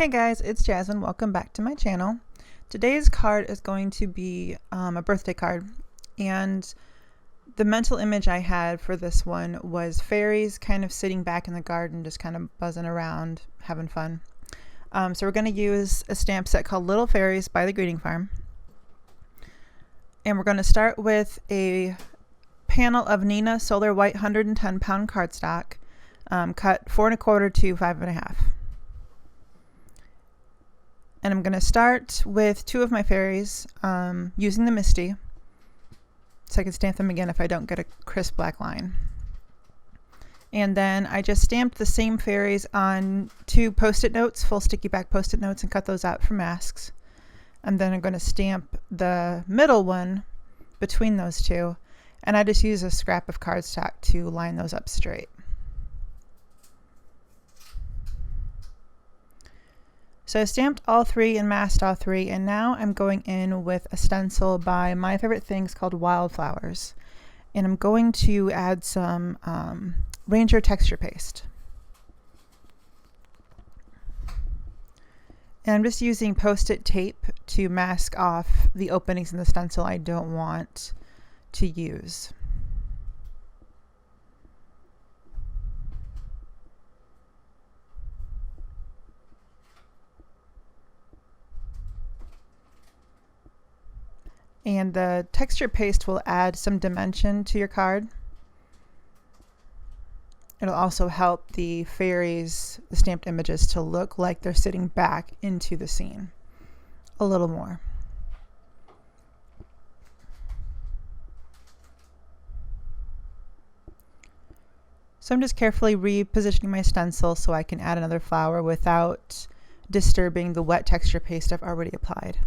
Hey guys, it's Jasmine. Welcome back to my channel. Today's card is going to be a birthday card, and the mental image I had for this one was fairies kind of sitting back in the garden, just kind of buzzing around, having fun. So we're going to use a stamp set called Little Fairies by the Greeting Farm. And we're going to start with a panel of Nina Solar White 110 pound cardstock, cut 4 1/4 to 5 1/2. And I'm going to start with two of my fairies using the Misty, so I can stamp them again if I don't get a crisp black line. And then I just stamped the same fairies on two post-it notes, full sticky back post-it notes, and cut those out for masks. And then I'm going to stamp the middle one between those two, and I just use a scrap of cardstock to line those up straight. So I stamped all three and masked all three, and now I'm going in with a stencil by My Favorite Things called Wildflowers. And I'm going to add some Ranger texture paste. And I'm just using post-it tape to mask off the openings in the stencil I don't want to use. And the texture paste will add some dimension to your card. It'll also help the fairies, the stamped images, to look like they're sitting back into the scene a little more. So I'm just carefully repositioning my stencil so I can add another flower without disturbing the wet texture paste I've already applied.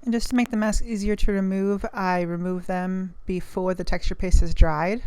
And just to make the mask easier to remove, I remove them before the texture paste is dried,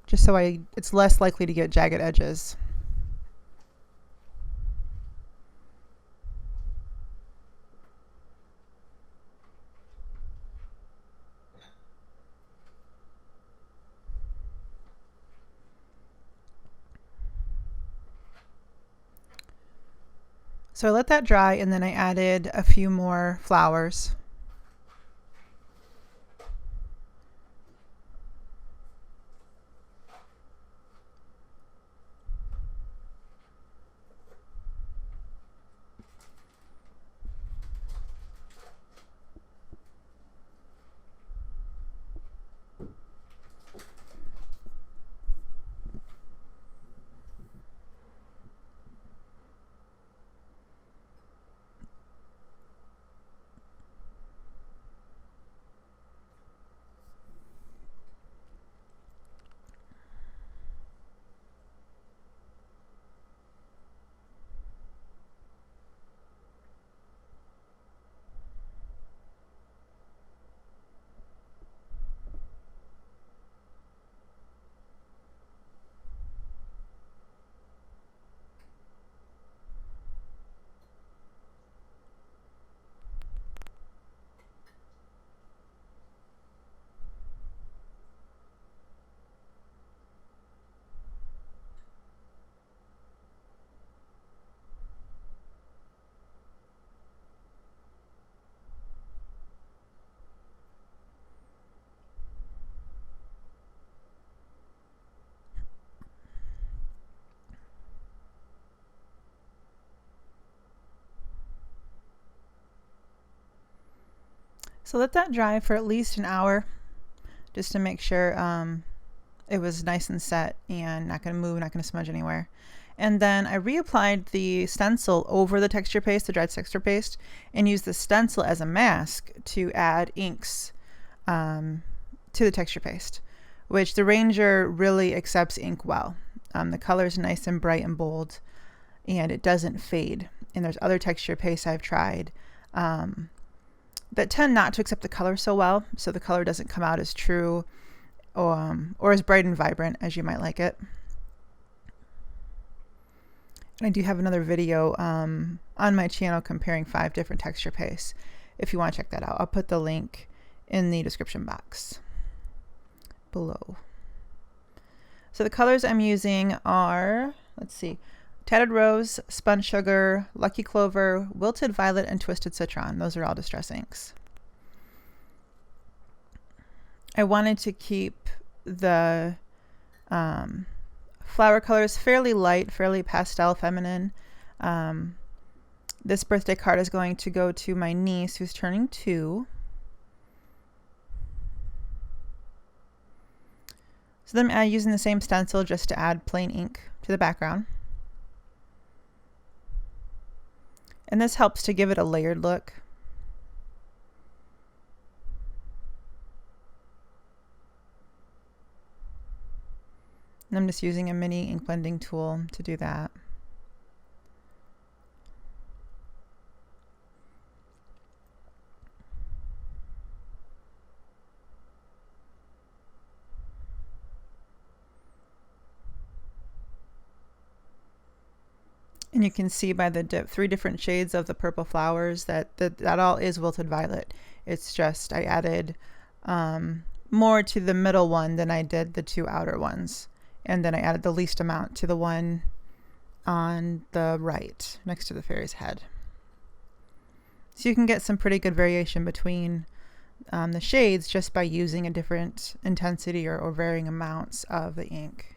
just so it's less likely to get jagged edges. So I let that dry, and then I added a few more flowers. So let that dry for at least an hour, just to make sure it was nice and set and not going to move, not going to smudge anywhere. And then I reapplied the stencil over the texture paste, the dried texture paste, and used the stencil as a mask to add inks to the texture paste, which the Ranger really accepts ink well. The color is nice and bright and bold, and it doesn't fade. And there's other texture pastes I've tried that tend not to accept the color so well, so the color doesn't come out as true or as bright and vibrant as you might like it. And I do have another video on my channel comparing 5 different texture pastes if you want to check that out. I'll put the link in the description box below. So the colors I'm using are, let's see, Tattered Rose, Spun Sugar, Lucky Clover, Wilted Violet, and Twisted Citron. Those are all distress inks. I wanted to keep the flower colors fairly light, fairly pastel, feminine. This birthday card is going to go to my niece who's turning 2. So then I'm using the same stencil just to add plain ink to the background. And this helps to give it a layered look. And I'm just using a mini ink blending tool to do that. And you can see by the 3 different shades of the purple flowers that all is Wilted Violet. It's just I added more to the middle one than I did the 2 outer ones. And then I added the least amount to the one on the right next to the fairy's head. So you can get some pretty good variation between the shades just by using a different intensity or varying amounts of the ink.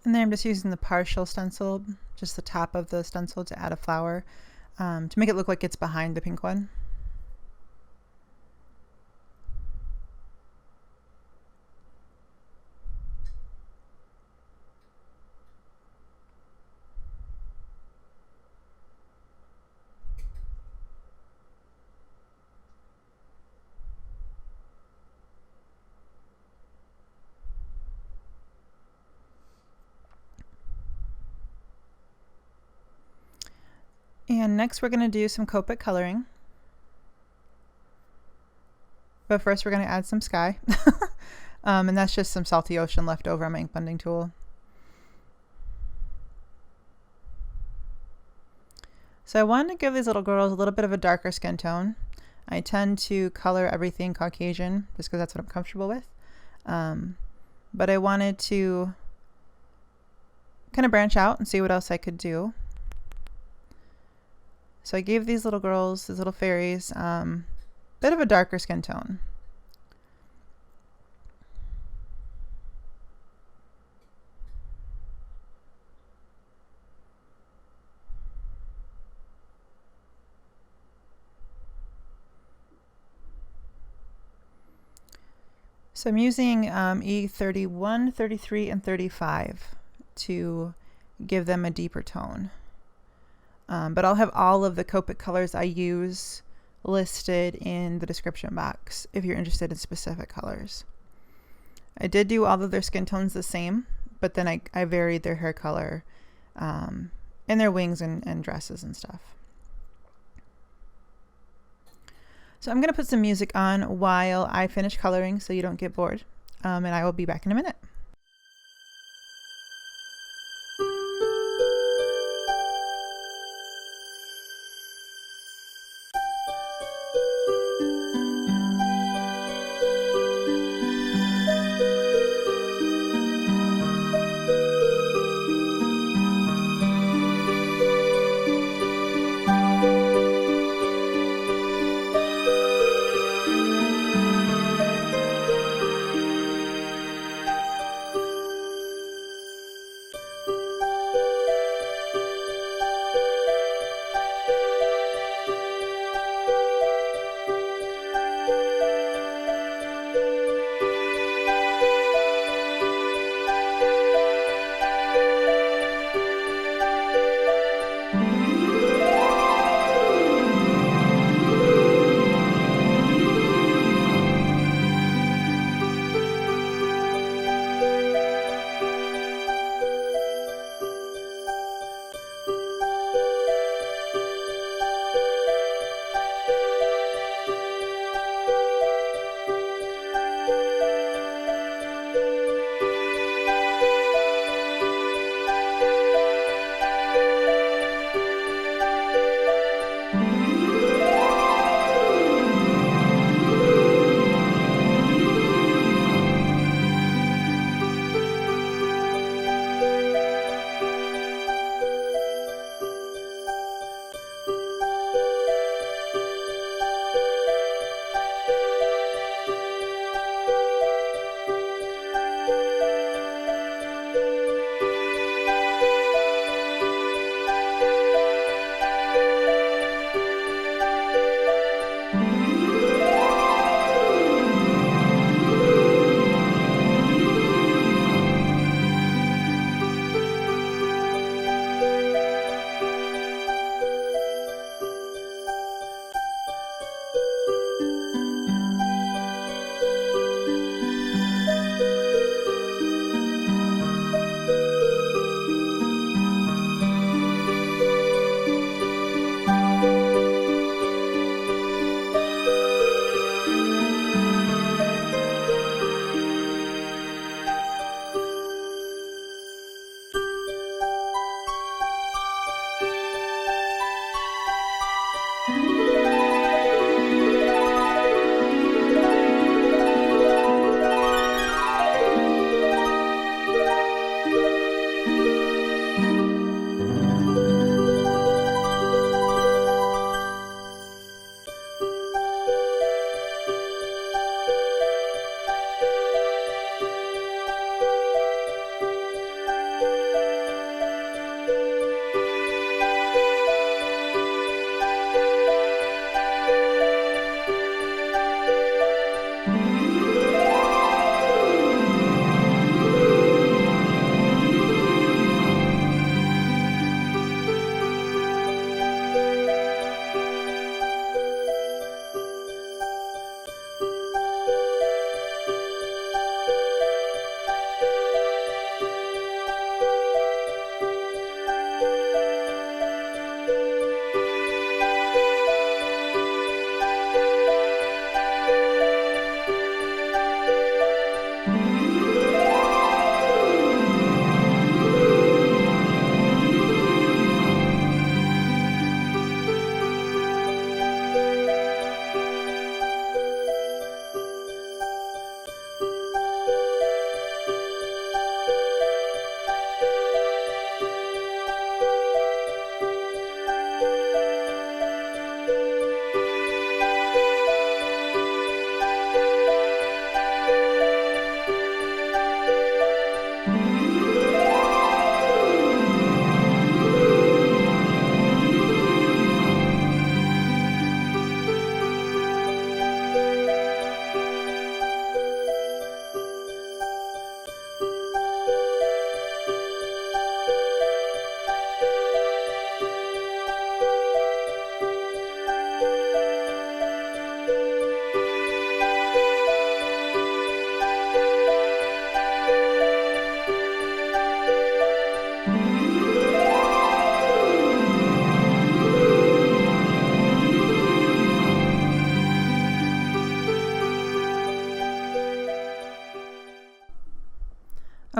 And then I'm just using the partial stencil, just the top of the stencil to add a flower to make it look like it's behind the pink one. And next we're going to do some Copic coloring. But first we're going to add some sky. And that's just some salty ocean left over on my ink blending tool. So I wanted to give these little girls a little bit of a darker skin tone. I tend to color everything Caucasian just because that's what I'm comfortable with. But I wanted to kind of branch out and see what else I could do. So I gave these little girls, these little fairies, a bit of a darker skin tone. So I'm using E31, 33, and 35 to give them a deeper tone. But I'll have all of the Copic colors I use listed in the description box if you're interested in specific colors. I did do all of their skin tones the same, but then I varied their hair color and their wings and dresses and stuff. So I'm going to put some music on while I finish coloring so you don't get bored, and I will be back in a minute.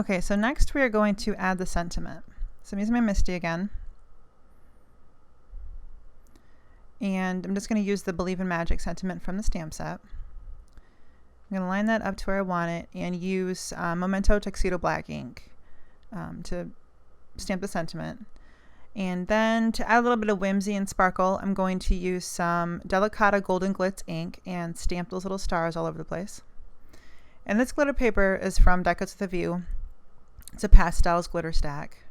Okay, so next we are going to add the sentiment. So I'm using my Misty again. And I'm just going to use the Believe in Magic sentiment from the stamp set. I'm going to line that up to where I want it and use Memento Tuxedo black ink to stamp the sentiment. And then to add a little bit of whimsy and sparkle, I'm going to use some Delicata Golden Glitz ink and stamp those little stars all over the place. And this glitter paper is from Decorates with a View. It's a pastels glitter stack.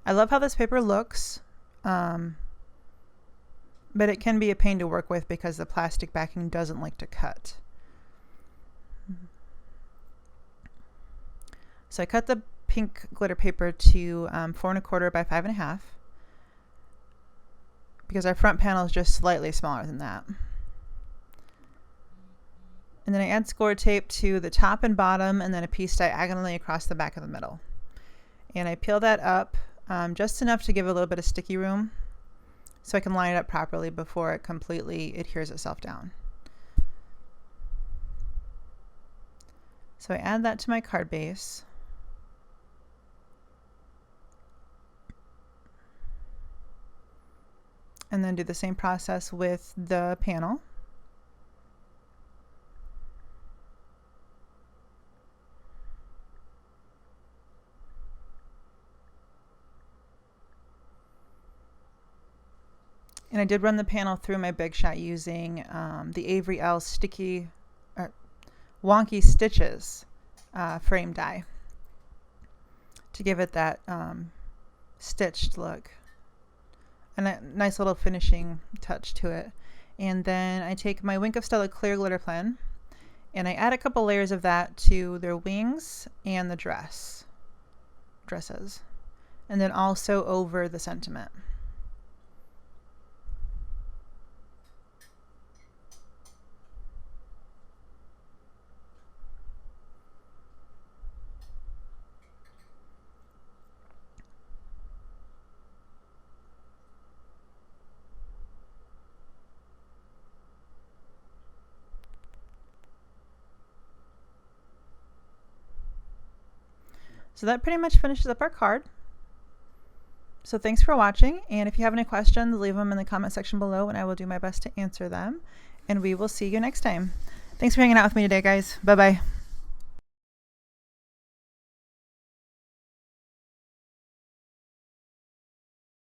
I love how this paper looks, but it can be a pain to work with because the plastic backing doesn't like to cut. So I cut the pink glitter paper to 4 1/4 by 5 1/2 because our front panel is just slightly smaller than that. And then I add score tape to the top and bottom and then a piece diagonally across the back of the middle. And I peel that up just enough to give a little bit of sticky room so I can line it up properly before it completely adheres itself down. So I add that to my card base. And then do the same process with the panel. And I did run the panel through my Big Shot using the Avery Elle sticky Wonky Stitches frame die to give it that stitched look and a nice little finishing touch to it. And then I take my Wink of Stella clear glitter pen and I add a couple layers of that to their wings and the dresses, and then also over the sentiment. So that pretty much finishes up our card. So thanks for watching, and if you have any questions, leave them in the comment section below and I will do my best to answer them. And we will see you next time. Thanks for hanging out with me today, guys. Bye-bye.